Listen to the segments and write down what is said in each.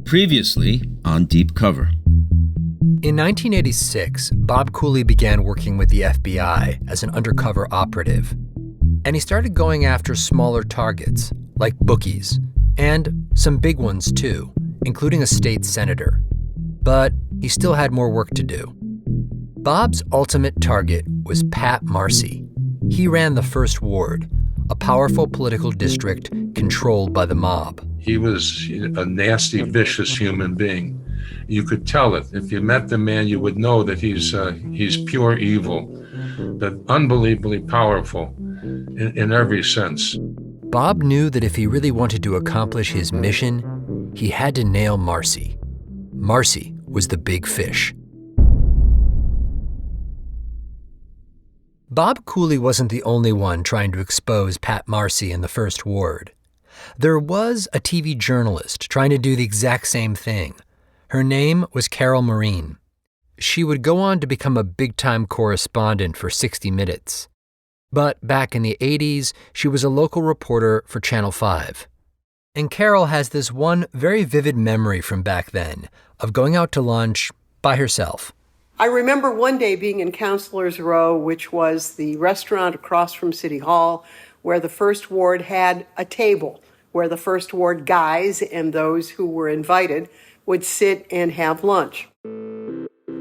Previously on Deep Cover. In 1986, Bob Cooley began working with the FBI as an undercover operative. And he started going after smaller targets, like bookies, and some big ones too, including a state senator. But he still had more work to do. Bob's ultimate target was Pat Marcy. He ran the First Ward, a powerful political district controlled by the mob. He was a nasty, vicious human being. You could tell it. If you met the man, you would know that he's pure evil, but unbelievably powerful in every sense. Bob knew that if he really wanted to accomplish his mission, he had to nail Marcy. Marcy was the big fish. Bob Cooley wasn't the only one trying to expose Pat Marcy in the First Ward. There was a TV journalist trying to do the exact same thing. Her name was Carol Marin. She would go on to become a big-time correspondent for 60 Minutes. But back in the 80s, she was a local reporter for Channel 5. And Carol has this one very vivid memory from back then of going out to lunch by herself. I remember one day being in Counselor's Row, which was the restaurant across from City Hall, where the First Ward had a table where the First Ward guys and those who were invited would sit and have lunch.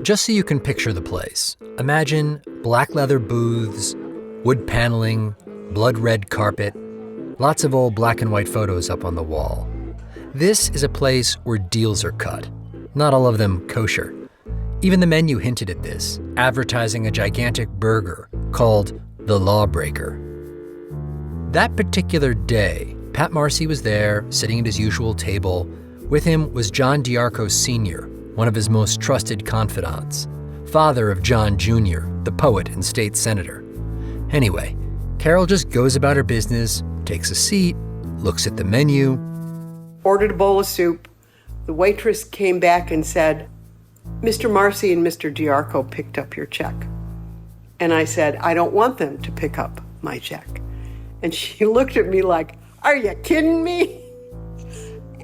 Just so you can picture the place, imagine black leather booths, wood paneling, blood red carpet, lots of old black and white photos up on the wall. This is a place where deals are cut, not all of them kosher. Even the menu hinted at this, advertising a gigantic burger called the Lawbreaker. That particular day, Pat Marcy was there, sitting at his usual table. With him was John DiArco Sr., one of his most trusted confidants, father of John Jr., the poet and state senator. Anyway, Carol just goes about her business, takes a seat, looks at the menu. Ordered a bowl of soup. The waitress came back and said, "Mr. Marcy and Mr. DiArco picked up your check." And I said, "I don't want them to pick up my check." And she looked at me like, "Are you kidding me?"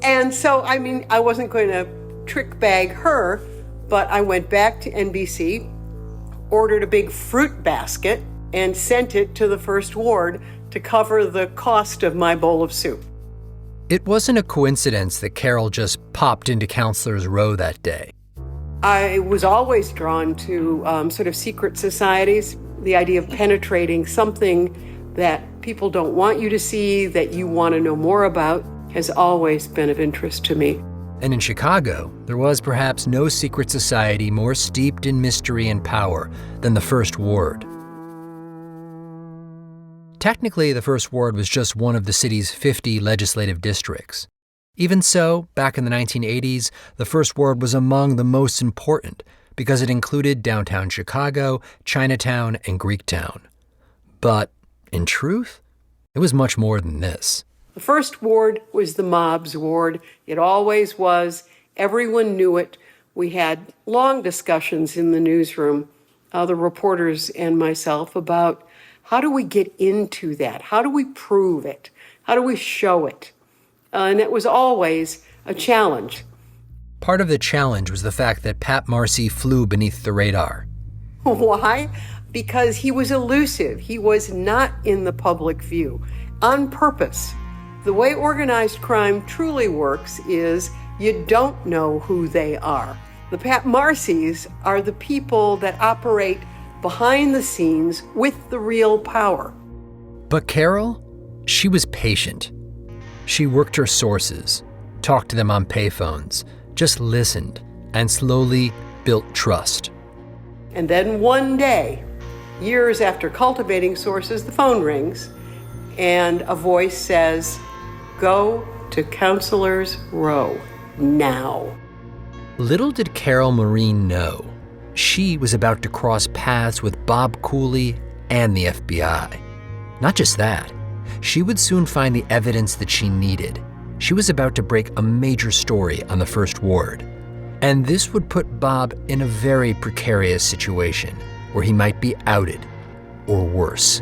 And so, I wasn't going to trick bag her, but I went back to NBC, ordered a big fruit basket, and sent it to the First Ward to cover the cost of my bowl of soup. It wasn't a coincidence that Carol just popped into Counselor's Row that day. I was always drawn to sort of secret societies, the idea of penetrating something that people don't want you to see, that you want to know more about, has always been of interest to me. And in Chicago, there was perhaps no secret society more steeped in mystery and power than the First Ward. Technically, the First Ward was just one of the city's 50 legislative districts. Even so, back in the 1980s, the First Ward was among the most important because it included downtown Chicago, Chinatown, and Greektown. But in truth, it was much more than this. The First Ward was the mob's ward. It always was. Everyone knew it. We had long discussions in the newsroom, the reporters and myself, about how do we get into that? How do we prove it? How do we show it? And it was always a challenge. Part of the challenge was the fact that Pat Marcy flew beneath the radar. Why? Because he was elusive. He was not in the public view on purpose. The way organized crime truly works is you don't know who they are. The Pat Marcys are the people that operate behind the scenes with the real power. But Carol, she was patient. She worked her sources, talked to them on payphones, just listened, and slowly built trust. And then one day, years after cultivating sources, the phone rings, and a voice says, "Go to Counselor's Row now." Little did Carol Marin know, she was about to cross paths with Bob Cooley and the FBI. Not just that, she would soon find the evidence that she needed. She was about to break a major story on the First Ward. And this would put Bob in a very precarious situation where he might be outed, or worse.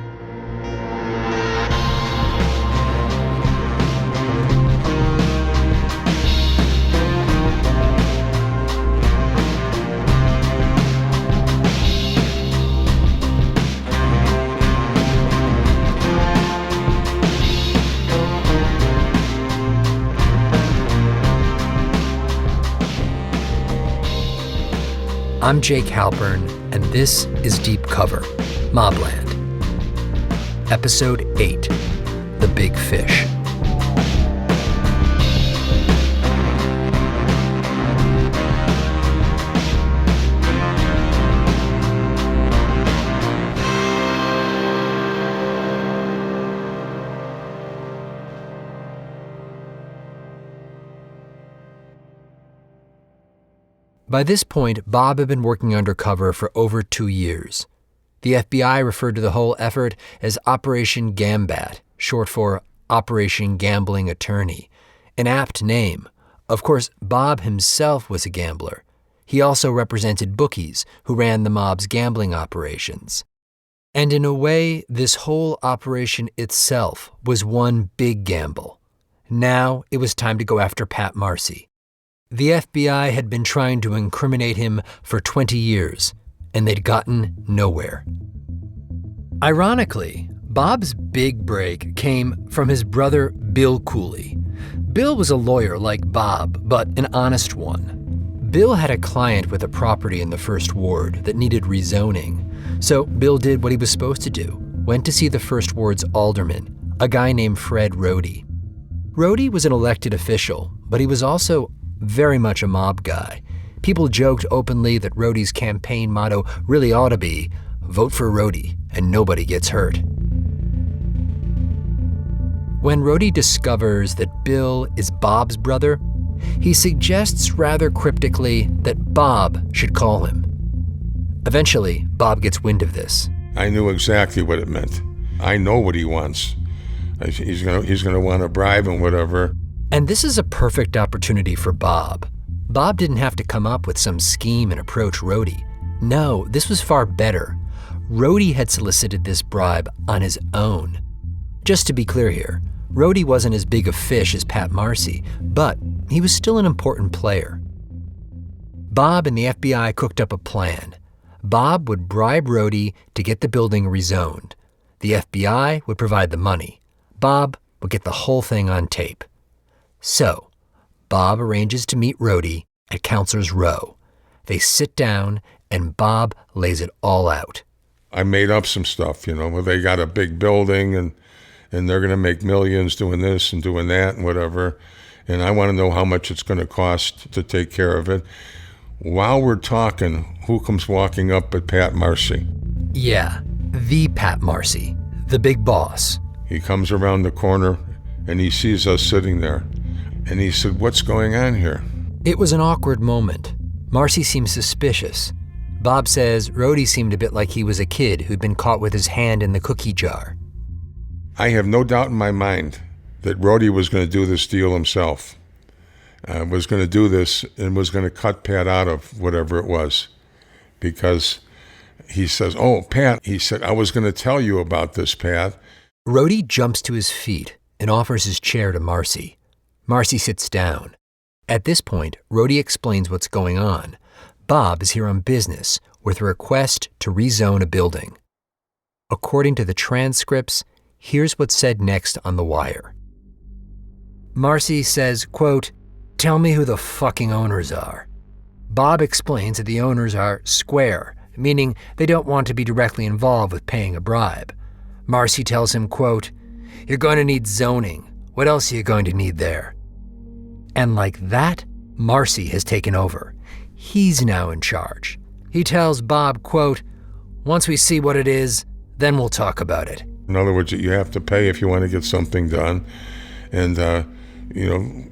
I'm Jake Halpern, and this is Deep Cover, Mobland. Episode 8, The Big Fish. By this point, Bob had been working undercover for over 2 years. The FBI referred to the whole effort as Operation Gambat, short for Operation Gambling Attorney, an apt name. Of course, Bob himself was a gambler. He also represented bookies who ran the mob's gambling operations. And in a way, this whole operation itself was one big gamble. Now it was time to go after Pat Marcy. The FBI had been trying to incriminate him for 20 years, and they'd gotten nowhere. Ironically, Bob's big break came from his brother Bill Cooley. Bill was a lawyer like Bob, but an honest one. Bill had a client with a property in the First Ward that needed rezoning, so Bill did what he was supposed to do, went to see the First Ward's alderman, a guy named Fred Rohde. Rohde was an elected official, but he was also very much a mob guy. People joked openly that Rohde's campaign motto really ought to be, "Vote for Rohde and nobody gets hurt." When Rohde discovers that Bill is Bob's brother, he suggests rather cryptically that Bob should call him. Eventually, Bob gets wind of this. I knew exactly what it meant. I know what he wants. He's gonna want a bribe and whatever. And this is a perfect opportunity for Bob. Bob didn't have to come up with some scheme and approach Rohde. No, this was far better. Rohde had solicited this bribe on his own. Just to be clear here, Rohde wasn't as big a fish as Pat Marcy, but he was still an important player. Bob and the FBI cooked up a plan. Bob would bribe Rohde to get the building rezoned. The FBI would provide the money. Bob would get the whole thing on tape. So, Bob arranges to meet Rohde at Counselor's Row. They sit down, and Bob lays it all out. I made up some stuff, where they got a big building and they're going to make millions doing this and doing that and whatever. And I want to know how much it's going to cost to take care of it. While we're talking, who comes walking up at Pat Marcy? Yeah, the Pat Marcy, the big boss. He comes around the corner and he sees us sitting there. And he said, "What's going on here?" It was an awkward moment. Marcy seemed suspicious. Bob says Rohde seemed a bit like he was a kid who'd been caught with his hand in the cookie jar. I have no doubt in my mind that Rohde was going to do this deal himself. Was going to do this and was going to cut Pat out of whatever it was. Because he says, "Oh, Pat," he said, "I was going to tell you about this, Pat." Rohde jumps to his feet and offers his chair to Marcy. Marcy sits down. At this point, Rohde explains what's going on. Bob is here on business with a request to rezone a building. According to the transcripts, here's what's said next on the wire. Marcy says, quote, "Tell me who the fucking owners are." Bob explains that the owners are square, meaning they don't want to be directly involved with paying a bribe. Marcy tells him, quote, "You're going to need zoning. What else are you going to need there?" And like that, Marcy has taken over. He's now in charge. He tells Bob, quote, "Once we see what it is, then we'll talk about it." In other words, you have to pay if you want to get something done. And,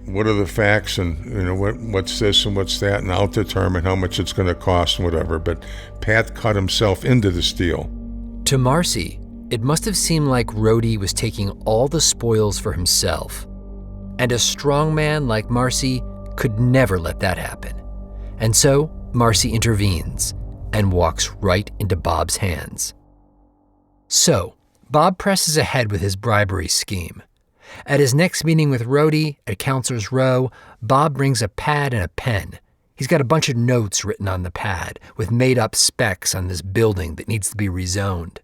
what are the facts and, what's this and what's that? And I'll determine how much it's going to cost and whatever. But Pat cut himself into this deal. To Marcy, it must have seemed like Rohde was taking all the spoils for himself. And a strong man like Marcy could never let that happen. And so Marcy intervenes and walks right into Bob's hands. So Bob presses ahead with his bribery scheme. At his next meeting with Rohde at Counselor's Row, Bob brings a pad and a pen. He's got a bunch of notes written on the pad with made-up specs on this building that needs to be rezoned.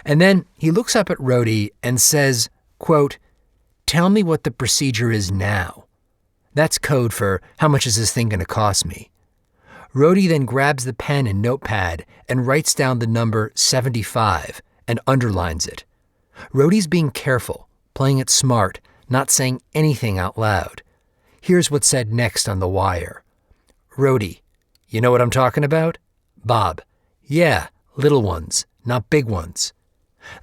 And then he looks up at Rohde and says, quote, "Tell me what the procedure is now." That's code for, how much is this thing going to cost me? Rhodey then grabs the pen and notepad and writes down the number 75 and underlines it. Rhodey's being careful, playing it smart, not saying anything out loud. Here's what's said next on the wire. Rhodey, you know what I'm talking about? Bob, yeah, little ones, not big ones.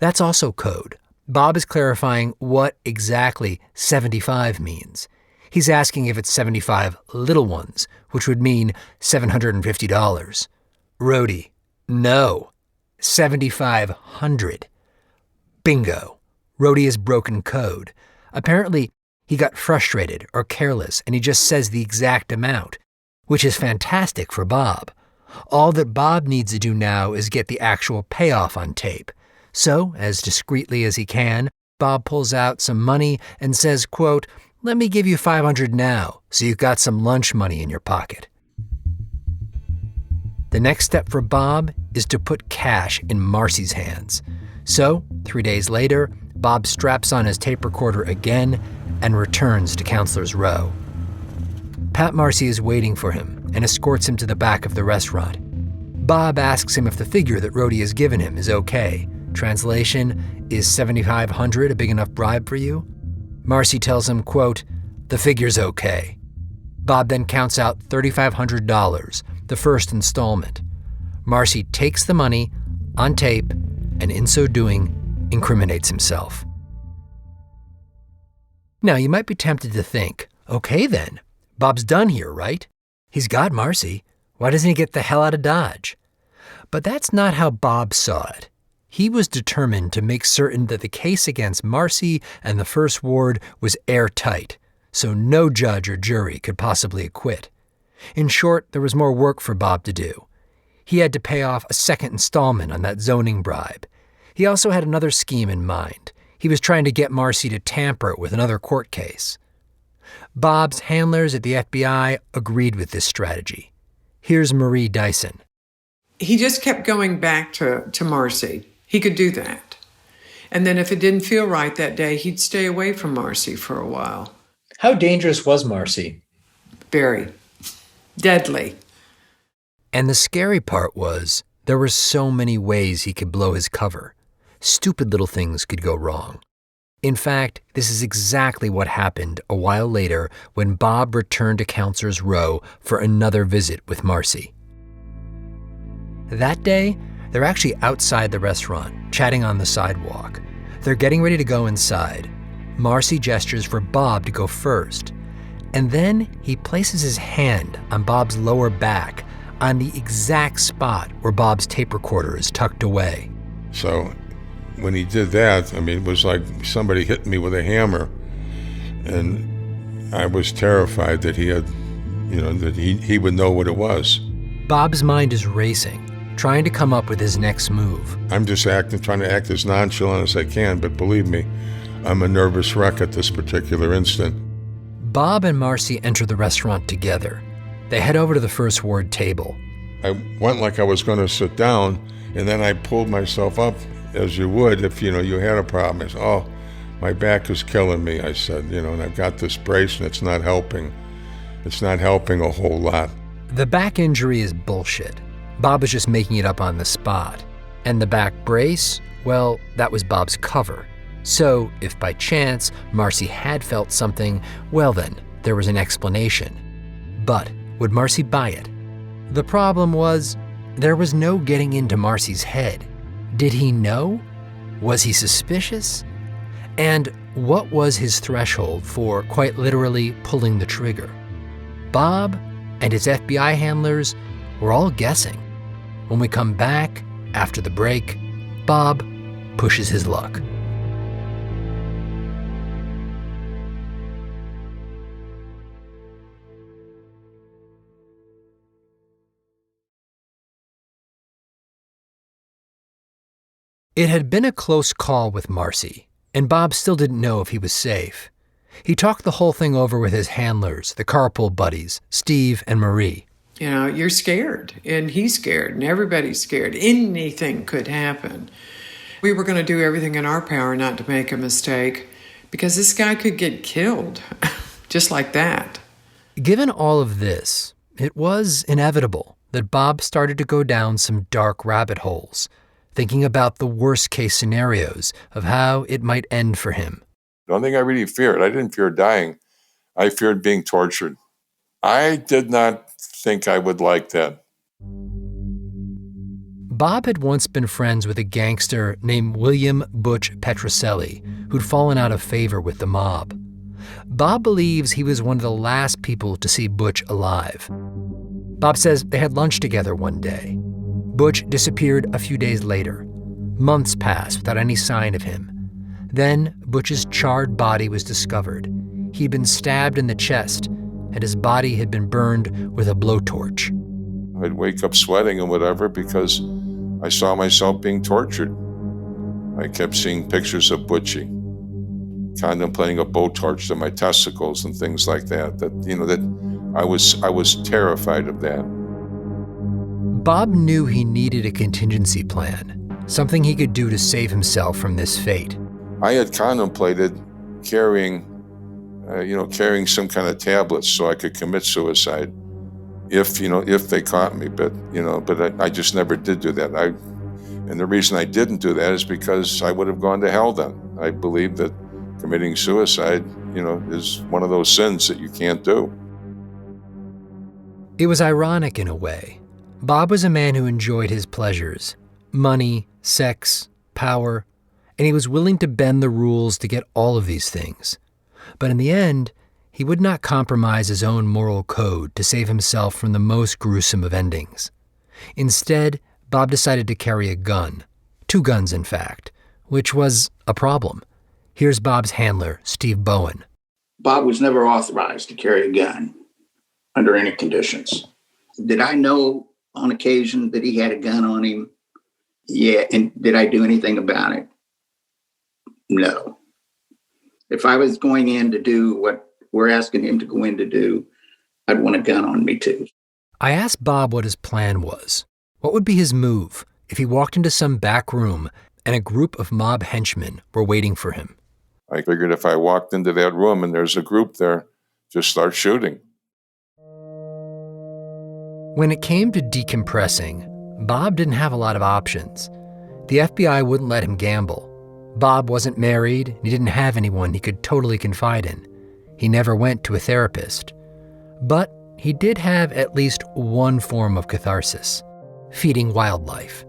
That's also code. Bob is clarifying what exactly 75 means. He's asking if it's 75 little ones, which would mean $750. Rhodey, no, 7,500. Bingo. Rhodey has broken code. Apparently, he got frustrated or careless and he just says the exact amount, which is fantastic for Bob. All that Bob needs to do now is get the actual payoff on tape. So, as discreetly as he can, Bob pulls out some money and says, quote, "Let me give you $500 now, so you've got some lunch money in your pocket." The next step for Bob is to put cash in Marcy's hands. So, 3 days later, Bob straps on his tape recorder again and returns to Counselor's Row. Pat Marcy is waiting for him and escorts him to the back of the restaurant. Bob asks him if the figure that Rhodey has given him is okay. Translation, is $7,500 a big enough bribe for you? Marcy tells him, quote, "The figure's okay." Bob then counts out $3,500, the first installment. Marcy takes the money on tape and in so doing, incriminates himself. Now, you might be tempted to think, okay then, Bob's done here, right? He's got Marcy. Why doesn't he get the hell out of Dodge? But that's not how Bob saw it. He was determined to make certain that the case against Marcy and the First Ward was airtight, so no judge or jury could possibly acquit. In short, there was more work for Bob to do. He had to pay off a second installment on that zoning bribe. He also had another scheme in mind. He was trying to get Marcy to tamper with another court case. Bob's handlers at the FBI agreed with this strategy. Here's Marie Dyson. He just kept going back to Marcy. He could do that. And then if it didn't feel right that day, he'd stay away from Marcy for a while. How dangerous was Marcy? Very. Deadly. And the scary part was, there were so many ways he could blow his cover. Stupid little things could go wrong. In fact, this is exactly what happened a while later when Bob returned to Counselor's Row for another visit with Marcy. That day, they're actually outside the restaurant, chatting on the sidewalk. They're getting ready to go inside. Marcy gestures for Bob to go first. And then he places his hand on Bob's lower back on the exact spot where Bob's tape recorder is tucked away. So when he did that, it was like somebody hit me with a hammer. And I was terrified that he had, that he would know what it was. Bob's mind is racing, trying to come up with his next move. I'm just trying to act as nonchalant as I can, but believe me, I'm a nervous wreck at this particular instant. Bob and Marcy enter the restaurant together. They head over to the First Ward table. I went like I was going to sit down, and then I pulled myself up, as you would if, you had a problem. I said, "Oh, my back is killing me," I said, and I've got this brace, and it's not helping. It's not helping a whole lot. The back injury is bullshit. Bob was just making it up on the spot. And the back brace, well, that was Bob's cover. So, if by chance Marcy had felt something, well then, there was an explanation. But would Marcy buy it? The problem was, there was no getting into Marcy's head. Did he know? Was he suspicious? And what was his threshold for quite literally pulling the trigger? Bob and his FBI handlers were all guessing. When we come back, after the break, Bob pushes his luck. It had been a close call with Marcy, and Bob still didn't know if he was safe. He talked the whole thing over with his handlers, the carpool buddies, Steve and Marie. You're scared, and he's scared, and everybody's scared. Anything could happen. We were going to do everything in our power not to make a mistake, because this guy could get killed, just like that. Given all of this, it was inevitable that Bob started to go down some dark rabbit holes, thinking about the worst-case scenarios of how it might end for him. The only thing I really feared, I didn't fear dying. I feared being tortured. I did not think I would like that. Bob had once been friends with a gangster named William Butch Petrocelli, who'd fallen out of favor with the mob. Bob believes he was one of the last people to see Butch alive. Bob says they had lunch together one day. Butch disappeared a few days later. Months passed without any sign of him. Then Butch's charred body was discovered. He'd been stabbed in the chest, and his body had been burned with a blowtorch. I'd wake up sweating and whatever because I saw myself being tortured. I kept seeing pictures of Butchie, contemplating a blowtorch to my testicles and things like that. That I was terrified of that. Bob knew he needed a contingency plan, something he could do to save himself from this fate. I had contemplated carrying some kind of tablets so I could commit suicide if they caught me. But I just never did do that. And the reason I didn't do that is because I would have gone to hell then. I believe that committing suicide, is one of those sins that you can't do. It was ironic in a way. Bob was a man who enjoyed his pleasures, money, sex, power, and he was willing to bend the rules to get all of these things. But in the end, he would not compromise his own moral code to save himself from the most gruesome of endings. Instead, Bob decided to carry a gun. 2 guns, in fact, which was a problem. Here's Bob's handler, Steve Bowen. Bob was never authorized to carry a gun under any conditions. Did I know on occasion that he had a gun on him? Yeah. And did I do anything about it? No. If I was going in to do what we're asking him to go in to do, I'd want a gun on me too. I asked Bob what his plan was. What would be his move if he walked into some back room and a group of mob henchmen were waiting for him? I figured if I walked into that room and there's a group there, just start shooting. When it came to decompressing, Bob didn't have a lot of options. The FBI wouldn't let him gamble. Bob wasn't married, and he didn't have anyone he could totally confide in. He never went to a therapist. But he did have at least one form of catharsis: feeding wildlife.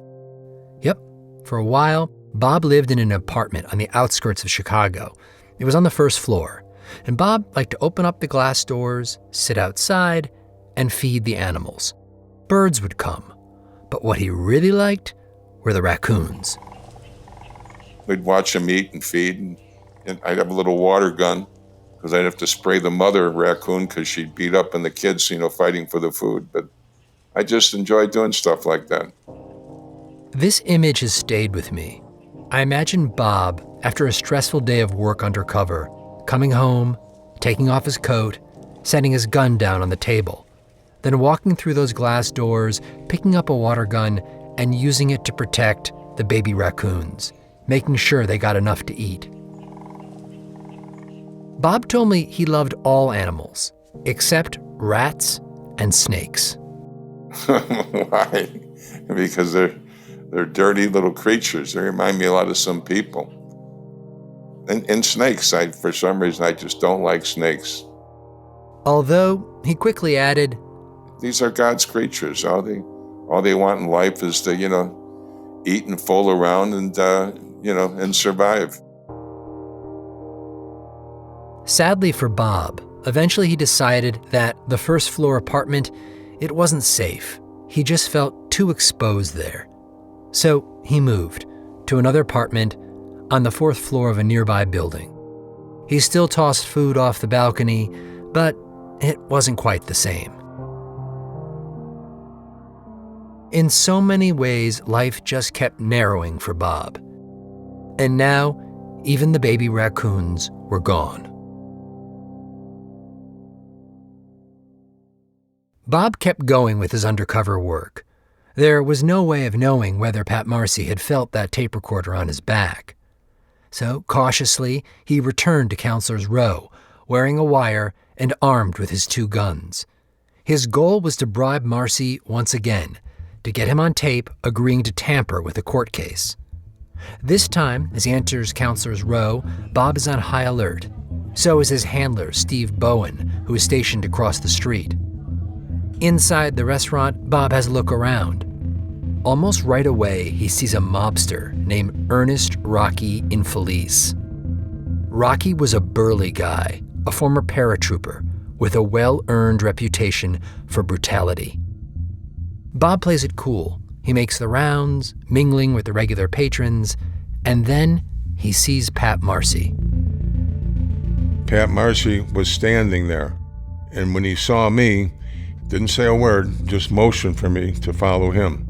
Yep, for a while, Bob lived in an apartment on the outskirts of Chicago. It was on the first floor, and Bob liked to open up the glass doors, sit outside, and feed the animals. Birds would come, but what he really liked were the raccoons. We'd watch them eat and feed, and I'd have a little water gun because I'd have to spray the mother raccoon because she'd beat up on the kids, fighting for the food. But I just enjoyed doing stuff like that. This image has stayed with me. I imagine Bob, after a stressful day of work undercover, coming home, taking off his coat, setting his gun down on the table, then walking through those glass doors, picking up a water gun, and using it to protect the baby raccoons, making sure they got enough to eat. Bob told me he loved all animals, except rats and snakes. Why? Because they're dirty little creatures. They remind me a lot of some people. And snakes, for some reason, I just don't like snakes. Although, he quickly added, these are God's creatures. All they want in life is to, eat and fool around and survive. Sadly for Bob, eventually he decided that the first floor apartment, it wasn't safe. He just felt too exposed there. So he moved to another apartment on the 4th floor of a nearby building. He still tossed food off the balcony, but it wasn't quite the same. In so many ways, life just kept narrowing for Bob. And now, even the baby raccoons were gone. Bob kept going with his undercover work. There was no way of knowing whether Pat Marcy had felt that tape recorder on his back. So, cautiously, he returned to Counselor's Row, wearing a wire and armed with his 2 guns. His goal was to bribe Marcy once again, to get him on tape agreeing to tamper with a court case. This time, as he enters Counselor's Row, Bob is on high alert. So is his handler, Steve Bowen, who is stationed across the street. Inside the restaurant, Bob has a look around. Almost right away, he sees a mobster named Ernest Rocky Infelice. Rocky was a burly guy, a former paratrooper, with a well-earned reputation for brutality. Bob plays it cool. He makes the rounds, mingling with the regular patrons, and then he sees Pat Marcy. Pat Marcy was standing there, and when he saw me, didn't say a word, just motioned for me to follow him.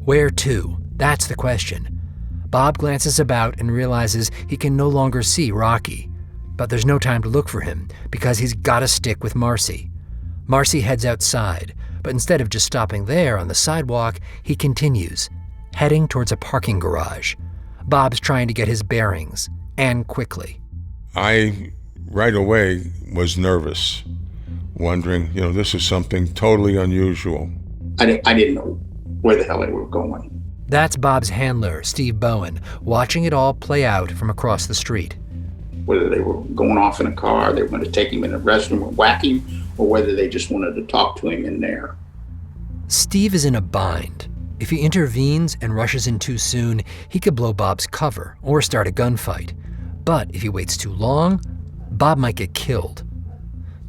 Where to? That's the question. Bob glances about and realizes he can no longer see Rocky. But there's no time to look for him because he's got to stick with Marcy. Marcy heads outside, but instead of just stopping there on the sidewalk, he continues, heading towards a parking garage. Bob's trying to get his bearings, and quickly. I, right away, was nervous, wondering, this is something totally unusual. I didn't know where the hell they were going. That's Bob's handler, Steve Bowen, watching it all play out from across the street. Whether they were going off in a car, they were going to take him in a restroom and whack him, or whether they just wanted to talk to him in there. Steve is in a bind. If he intervenes and rushes in too soon, he could blow Bob's cover or start a gunfight. But if he waits too long, Bob might get killed.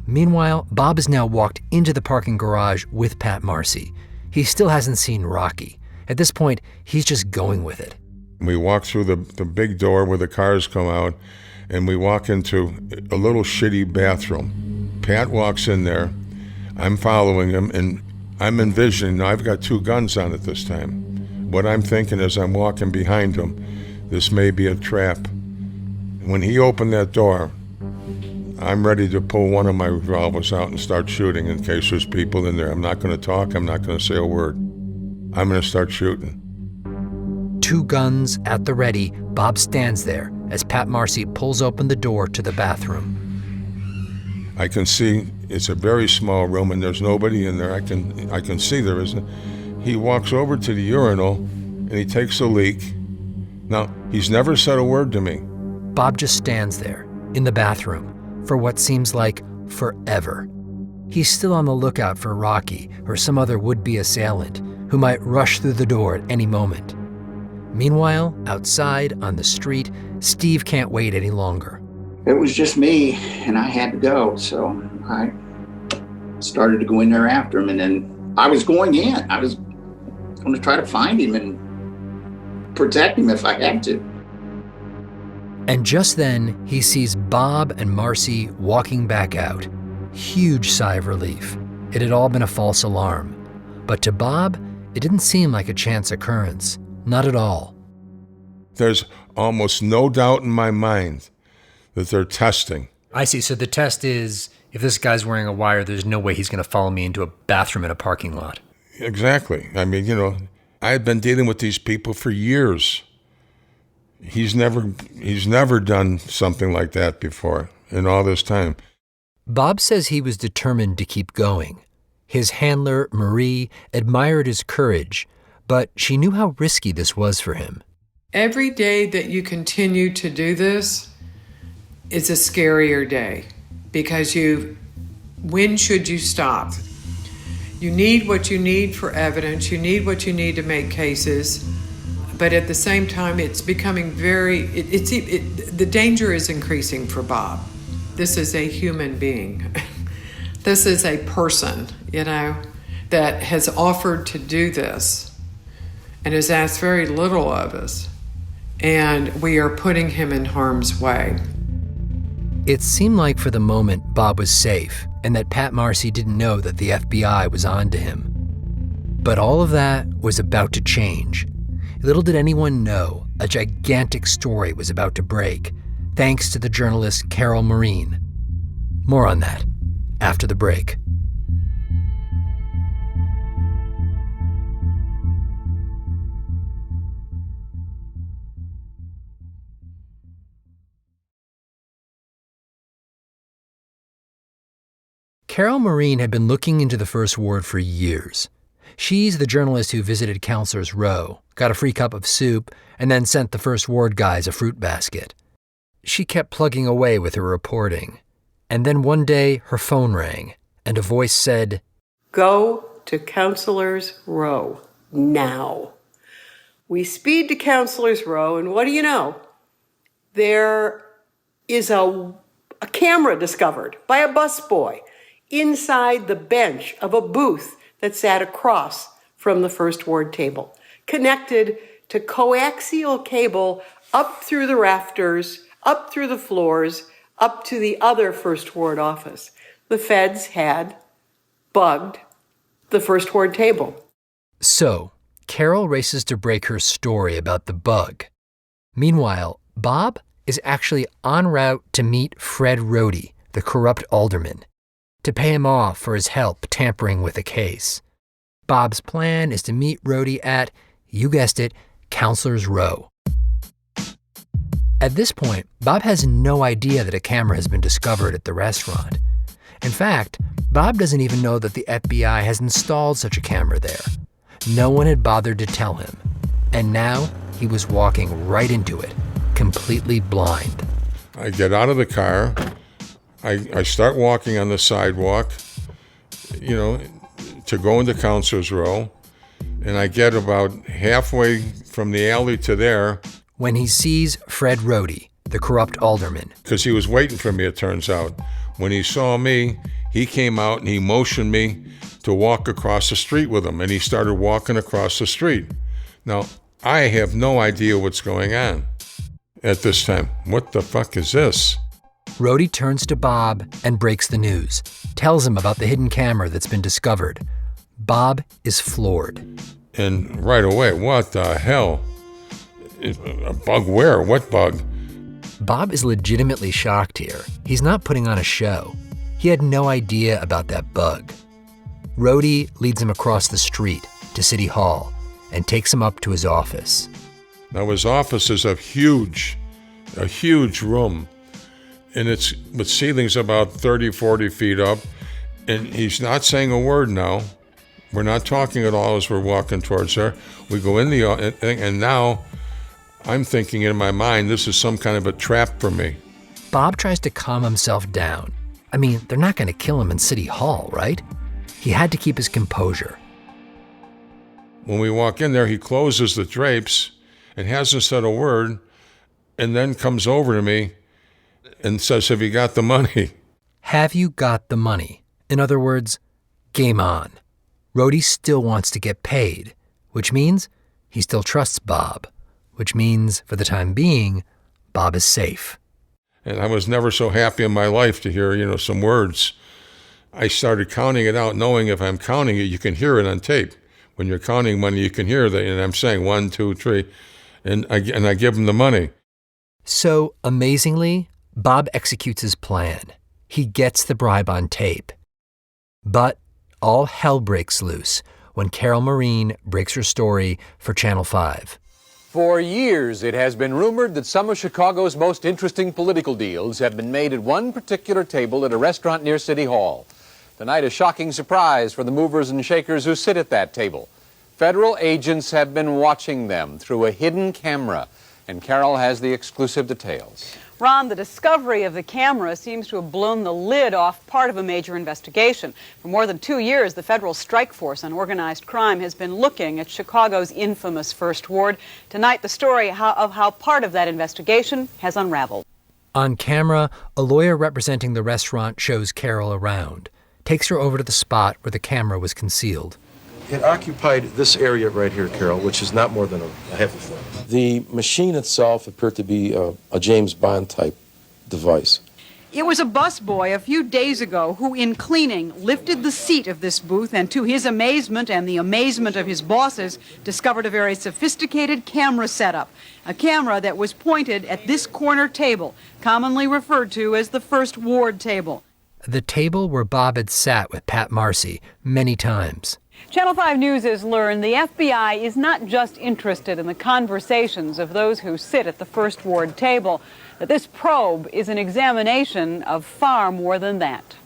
Meanwhile, Bob has now walked into the parking garage with Pat Marcy. He still hasn't seen Rocky. At this point, he's just going with it. We walk through the big door where the cars come out, and we walk into a little shitty bathroom. Pat walks in there. I'm following him, and I'm envisioning, now I've got 2 guns on at this time. What I'm thinking as I'm walking behind him, this may be a trap. When he opened that door, I'm ready to pull one of my revolvers out and start shooting in case there's people in there. I'm not going to talk. I'm not going to say a word. I'm going to start shooting. 2 guns at the ready, Bob stands there as Pat Marcy pulls open the door to the bathroom. I can see it's a very small room and there's nobody in there. I can see there isn't. He walks over to the urinal and he takes a leak. Now, he's never said a word to me. Bob just stands there in the bathroom for what seems like forever. He's still on the lookout for Rocky or some other would-be assailant who might rush through the door at any moment. Meanwhile, outside on the street, Steve can't wait any longer. It was just me, and I had to go, so I started to go in there after him, and then I was going in. I was going to try to find him and protect him if I had to. And just then, he sees Bob and Marcy walking back out. Huge sigh of relief. It had all been a false alarm. But to Bob, it didn't seem like a chance occurrence. Not at all. There's almost no doubt in my mind that they're testing. I see. So the test is, if this guy's wearing a wire, there's no way he's going to follow me into a bathroom in a parking lot. Exactly. I mean, I've been dealing with these people for years. He's never done something like that before in all this time. Bob says he was determined to keep going. His handler, Marie, admired his courage, but she knew how risky this was for him. Every day that you continue to do this is a scarier day because when should you stop? You need what you need for evidence. You need what you need to make cases. But at the same time, it's becoming the danger is increasing for Bob. This is a human being. This is a person, that has offered to do this and has asked very little of us. And we are putting him in harm's way. It seemed like for the moment Bob was safe and that Pat Marcy didn't know that the FBI was on to him. But all of that was about to change. Little did anyone know a gigantic story was about to break, thanks to the journalist Carol Marine. More on that after the break. Carol Marine had been looking into the First Ward for years. She's the journalist who visited Counselor's Row, got a free cup of soup, and then sent the First Ward guys a fruit basket. She kept plugging away with her reporting. And then one day, her phone rang, and a voice said, "Go to Counselor's Row now." We speed to Counselor's Row, and what do you know? There is a camera discovered by a busboy inside the bench of a booth that sat across from the First Ward table, connected to coaxial cable up through the rafters, up through the floors, up to the other First Ward office. The feds had bugged the First Ward table. So, Carol races to break her story about the bug. Meanwhile, Bob is actually en route to meet Fred Rohde, the corrupt alderman, to pay him off for his help tampering with a case. Bob's plan is to meet Rohde at, you guessed it, Counselor's Row. At this point, Bob has no idea that a camera has been discovered at the restaurant. In fact, Bob doesn't even know that the FBI has installed such a camera there. No one had bothered to tell him. And now he was walking right into it, completely blind. I get out of the car. I start walking on the sidewalk, to go into Counselor's Row. And I get about halfway from the alley to there. When he sees Fred Rohde, the corrupt alderman. Because he was waiting for me, it turns out. When he saw me, he came out and he motioned me to walk across the street with him. And he started walking across the street. Now, I have no idea what's going on at this time. What the fuck is this? Rohde turns to Bob and breaks the news, tells him about the hidden camera that's been discovered. Bob is floored. And right away, what the hell? A bug where? What bug? Bob is legitimately shocked here. He's not putting on a show. He had no idea about that bug. Rohde leads him across the street to City Hall and takes him up to his office. Now his office is a huge room. And it's with ceilings about 30, 40 feet up. And he's not saying a word now. We're not talking at all as we're walking towards there. We go in and now I'm thinking in my mind, this is some kind of a trap for me. Bob tries to calm himself down. I mean, they're not going to kill him in City Hall, right? He had to keep his composure. When we walk in there, he closes the drapes and hasn't said a word, and then comes over to me and says, "Have you got the money?" Have you got the money? In other words, game on. Rohde still wants to get paid, which means he still trusts Bob, which means, for the time being, Bob is safe. And I was never so happy in my life to hear, some words. I started counting it out, knowing if I'm counting it, you can hear it on tape. When you're counting money, you can hear that, and I'm saying 1, 2, 3, and I give him the money. So, amazingly, Bob executes his plan. He gets the bribe on tape. But all hell breaks loose when Carol Marine breaks her story for Channel 5. For years, it has been rumored that some of Chicago's most interesting political deals have been made at one particular table at a restaurant near City Hall. Tonight, a shocking surprise for the movers and shakers who sit at that table. Federal agents have been watching them through a hidden camera, and Carol has the exclusive details. Ron, the discovery of the camera seems to have blown the lid off part of a major investigation. For more than 2 years, the federal strike force on organized crime has been looking at Chicago's infamous First Ward. Tonight, the story of how part of that investigation has unraveled. On camera, a lawyer representing the restaurant shows Carol around, takes her over to the spot where the camera was concealed. It occupied this area right here, Carol, which is not more than a half a foot. The machine itself appeared to be a James Bond type device. It was a busboy a few days ago who, in cleaning, lifted the seat of this booth and, to his amazement and the amazement of his bosses, discovered a very sophisticated camera setup. A camera that was pointed at this corner table, commonly referred to as the First Ward table. The table where Bob had sat with Pat Marcy many times. Channel 5 News has learned the FBI is not just interested in the conversations of those who sit at the First Ward table, that this probe is an examination of far more than that.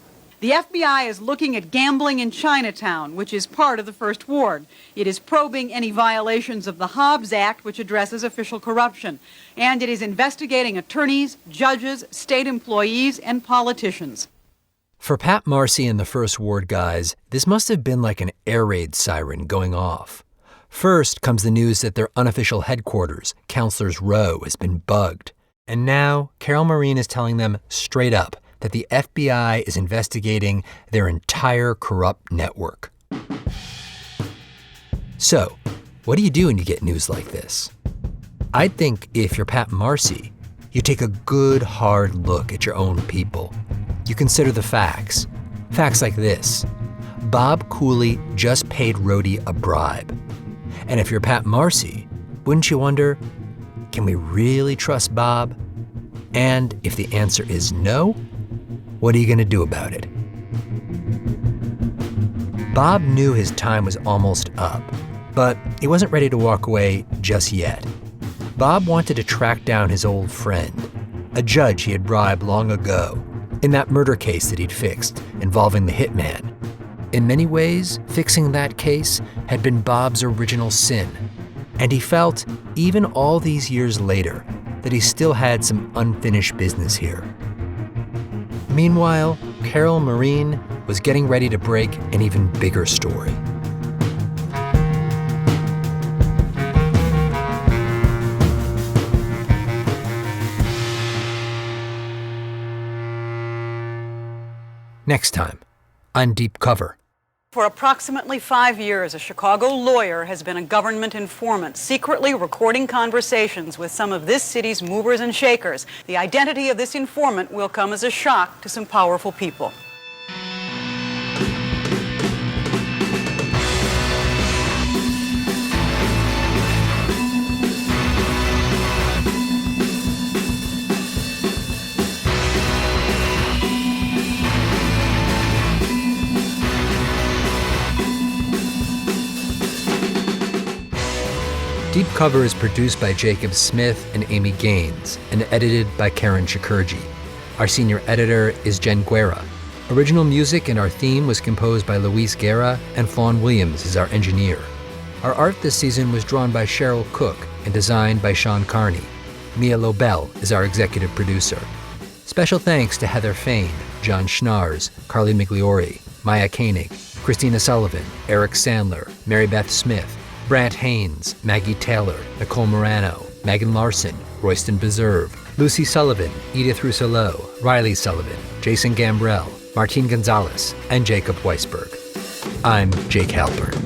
The FBI is looking at gambling in Chinatown, which is part of the First Ward. It is probing any violations of the Hobbs Act, which addresses official corruption. And it is investigating attorneys, judges, state employees, and politicians. For Pat Marcy and the First Ward guys, this must have been like an air raid siren going off. First comes the news that their unofficial headquarters, Counselor's Row, has been bugged. And now Carol Marin is telling them straight up that the FBI is investigating their entire corrupt network. So, what do you do when you get news like this? I'd think if you're Pat Marcy, you take a good hard look at your own people. You consider the facts. Facts like this. Bob Cooley just paid Rhodey a bribe. And if you're Pat Marcy, wouldn't you wonder, can we really trust Bob? And if the answer is no, what are you going to do about it? Bob knew his time was almost up, but he wasn't ready to walk away just yet. Bob wanted to track down his old friend, a judge he had bribed long ago, in that murder case that he'd fixed involving the hitman. In many ways, fixing that case had been Bob's original sin, and he felt, even all these years later, that he still had some unfinished business here. Meanwhile, Carol Marin was getting ready to break an even bigger story. Next time on Deep Cover. For approximately 5 years, a Chicago lawyer has been a government informant, secretly recording conversations with some of this city's movers and shakers. The identity of this informant will come as a shock to some powerful people. Deep Cover is produced by Jacob Smith and Amy Gaines and edited by Karen Shakurji. Our senior editor is Jen Guerra. Original music and our theme was composed by Luis Guerra, and Fawn Williams is our engineer. Our art this season was drawn by Cheryl Cook and designed by Sean Carney. Mia Lobel is our executive producer. Special thanks to Heather Fain, John Schnars, Carly Migliori, Maya Koenig, Christina Sullivan, Eric Sandler, Mary Beth Smith, Brant Haynes, Maggie Taylor, Nicole Morano, Megan Larson, Royston Beserve, Lucy Sullivan, Edith Rousselot, Riley Sullivan, Jason Gambrell, Martine Gonzalez, and Jacob Weisberg. I'm Jake Halpern.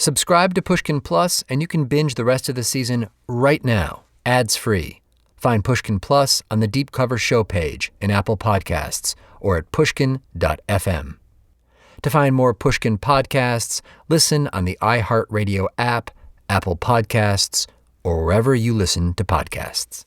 Subscribe to Pushkin Plus, and you can binge the rest of the season right now, ads-free. Find Pushkin Plus on the Deep Cover show page in Apple Podcasts or at pushkin.fm. To find more Pushkin podcasts, listen on the iHeartRadio app, Apple Podcasts, or wherever you listen to podcasts.